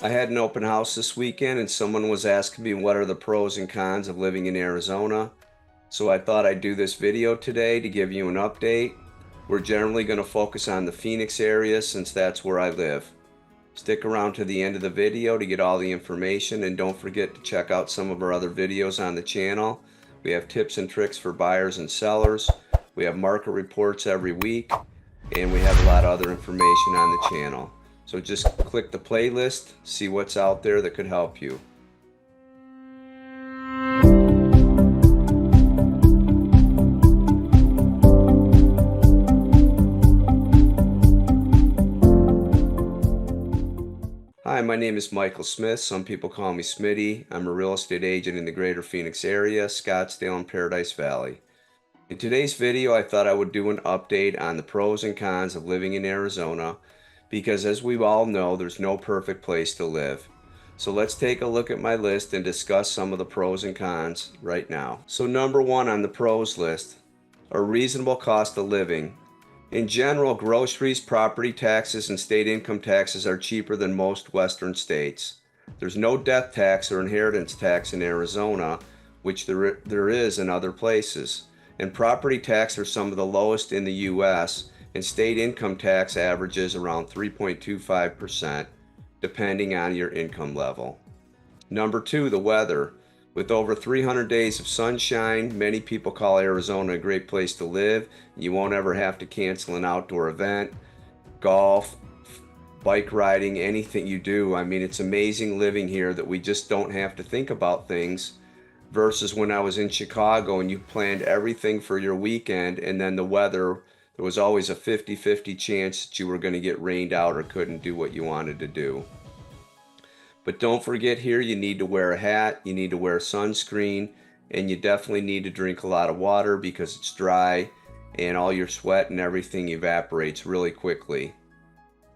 I had an open house this weekend and someone was asking me what are the pros and cons of living in Arizona. So I thought I'd do this video today to give you an update. We're generally going to focus on the Phoenix area since that's where I live. Stick around to the end of the video to get all the information, and don't forget to check out some of our other videos on the channel. We have tips and tricks for buyers and sellers. We have market reports every week, and we have a lot of other information on the channel. So just click the playlist, see what's out there that could help you. Hi, my name is Michael Smith. Some people call me Smitty. I'm a real estate agent in the greater Phoenix area, Scottsdale and Paradise Valley. In today's video, I thought I would do an update on the pros and cons of living in Arizona, because as we all know, there's no perfect place to live. So let's take a look at my list and discuss some of the pros and cons right now. So number one on the pros list, a reasonable cost of living. In general, groceries, property taxes, and state income taxes are cheaper than most western states. There's no death tax or inheritance tax in Arizona, which there is in other places. And property tax are some of the lowest in the U.S., and state income tax averages around 3.25%, depending on your income level. Number two, the weather. With over 300 days of sunshine, many people call Arizona a great place to live. You won't ever have to cancel an outdoor event, golf, bike riding, anything you do. I mean, it's amazing living here that we just don't have to think about things, versus when I was in Chicago and you planned everything for your weekend, and then the weather, there was always a 50-50 chance that you were going to get rained out or couldn't do what you wanted to do. But don't forget, here you need to wear a hat, you need to wear sunscreen, and you definitely need to drink a lot of water because it's dry and all your sweat and everything evaporates really quickly.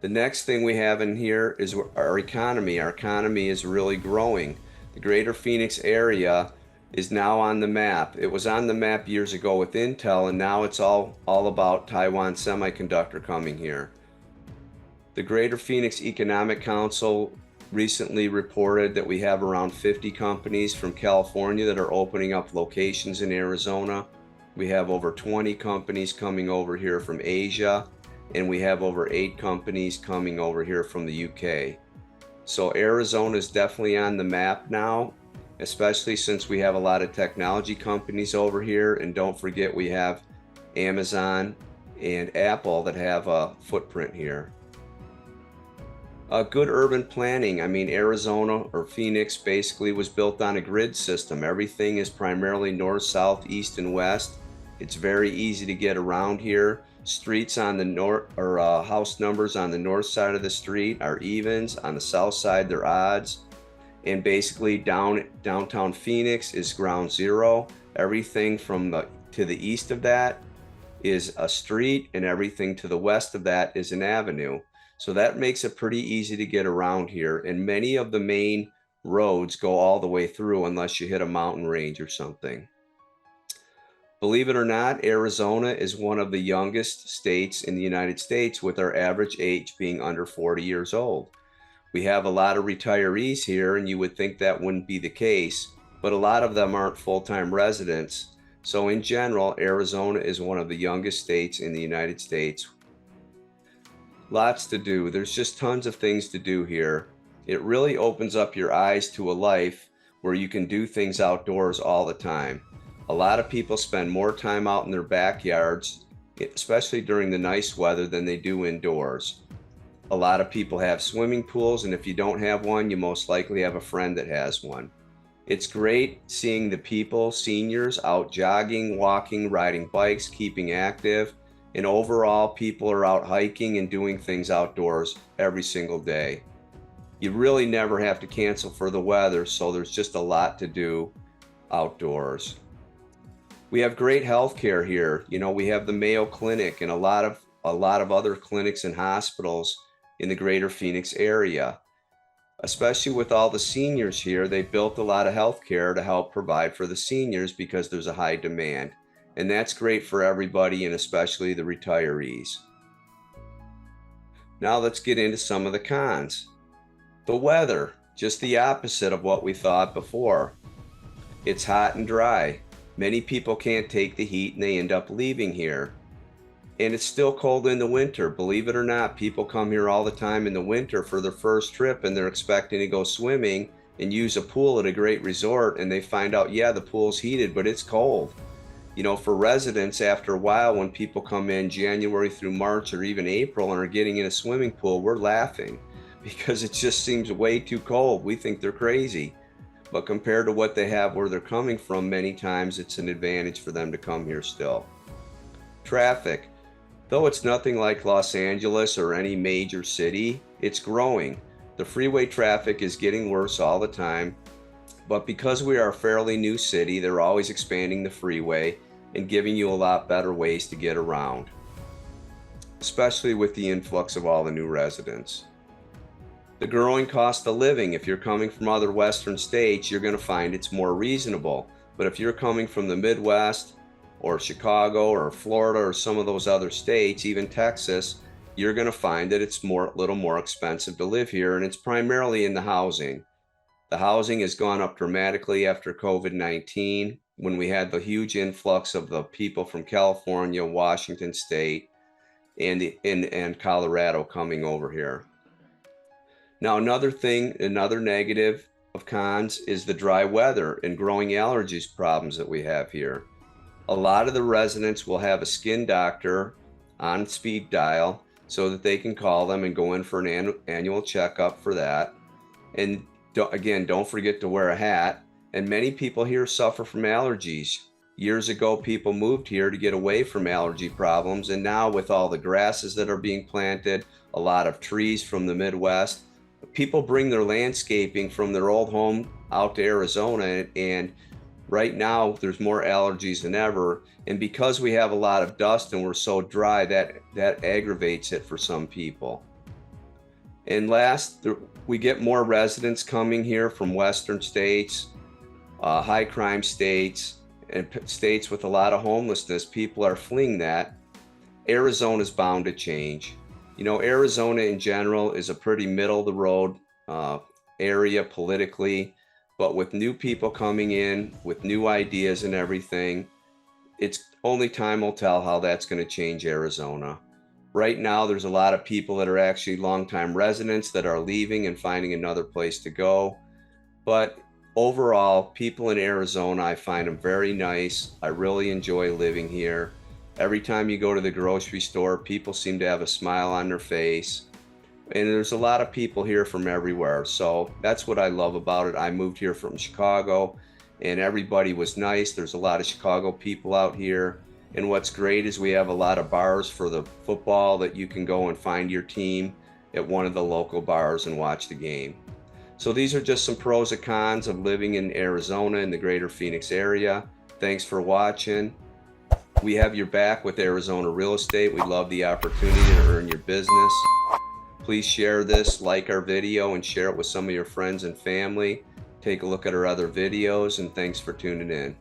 The next thing we have in here is our economy. Our economy is really growing. The greater Phoenix area is now on the map. It was on the map years ago with Intel, and now it's all about Taiwan Semiconductor coming here. The Greater Phoenix Economic Council recently reported that we have around 50 companies from California that are opening up locations in Arizona. We have over 20 companies coming over here from Asia, and we have over 8 companies coming over here from the UK. So Arizona is definitely on the map now, especially since we have a lot of technology companies over here. And don't forget, we have Amazon and Apple that have a footprint here. Good urban planning. I mean, Arizona, or Phoenix, basically was built on a grid system. Everything is primarily north, south, east, and west. It's very easy to get around here. Streets on the north, or house numbers on the north side of the street are evens. On the south side, they're odds. And basically downtown Phoenix is ground zero. Everything to the east of that is a street, and everything to the west of that is an avenue. So that makes it pretty easy to get around here, and many of the main roads go all the way through unless you hit a mountain range or something. Believe it or not, Arizona is one of the youngest states in the United States, with our average age being under 40 years old. We have a lot of retirees here, and you would think that wouldn't be the case, but a lot of them aren't full-time residents. So in general, Arizona is one of the youngest states in the United States. Lots to do. There's just tons of things to do here. It really opens up your eyes to a life where you can do things outdoors all the time. A lot of people spend more time out in their backyards, especially during the nice weather, than they do indoors. A lot of people have swimming pools, and if you don't have one, you most likely have a friend that has one. It's great seeing the people, seniors, out jogging, walking, riding bikes, keeping active. And overall, people are out hiking and doing things outdoors every single day. You really never have to cancel for the weather, so there's just a lot to do outdoors. We have great health care here. You know, we have the Mayo Clinic and a lot of other clinics and hospitals in the greater Phoenix area. Especially with all the seniors here, they built a lot of health care to help provide for the seniors because there's a high demand. And that's great for everybody, and especially the retirees. Now let's get into some of the cons. The weather, just the opposite of what we thought before. It's hot and dry. Many people can't take the heat and they end up leaving here. And it's still cold in the winter. Believe it or not, people come here all the time in the winter for their first trip and they're expecting to go swimming and use a pool at a great resort, and they find out, yeah, the pool's heated, but it's cold. You know, for residents, after a while, when people come in January through March or even April and are getting in a swimming pool, we're laughing because it just seems way too cold. We think they're crazy. But compared to what they have where they're coming from, many times it's an advantage for them to come here still. Traffic. Though it's nothing like Los Angeles or any major city, it's growing. The freeway traffic is getting worse all the time, but because we are a fairly new city, they're always expanding the freeway and giving you a lot better ways to get around, especially with the influx of all the new residents. The growing cost of living. If you're coming from other Western states, you're going to find it's more reasonable. But if you're coming from the Midwest or Chicago or Florida or some of those other states, even Texas, you're going to find that it's a little more expensive to live here, and it's primarily in the housing. The housing has gone up dramatically after COVID-19, when we had the huge influx of the people from California, Washington State, and Colorado coming over here. Now, another negative of cons is the dry weather and growing allergies problems that we have here. A lot of the residents will have a skin doctor on speed dial so that they can call them and go in for an annual checkup for that. And don't forget to wear a hat. And many people here suffer from allergies. Years ago, people moved here to get away from allergy problems. And now with all the grasses that are being planted, a lot of trees from the Midwest, people bring their landscaping from their old home out to Arizona. And right now there's more allergies than ever. And because we have a lot of dust and we're so dry, that aggravates it for some people. And last, we get more residents coming here from Western states, high crime states, and states with a lot of homelessness. People are fleeing that. Arizona's bound to change. You know, Arizona in general is a pretty middle of the road area politically, but with new people coming in with new ideas and everything, it's only time will tell how that's going to change Arizona. Right now, there's a lot of people that are actually longtime residents that are leaving and finding another place to go. But overall, people in Arizona, I find them very nice. I really enjoy living here. Every time you go to the grocery store, people seem to have a smile on their face. And there's a lot of people here from everywhere. So that's what I love about it. I moved here from Chicago and everybody was nice. There's a lot of Chicago people out here. And what's great is we have a lot of bars for the football that you can go and find your team at one of the local bars and watch the game. So these are just some pros and cons of living in Arizona in the greater Phoenix area. Thanks for watching. We have your back with Arizona Real Estate. We love the opportunity to earn your business. Please share this, like our video, and share it with some of your friends and family. Take a look at our other videos, and thanks for tuning in.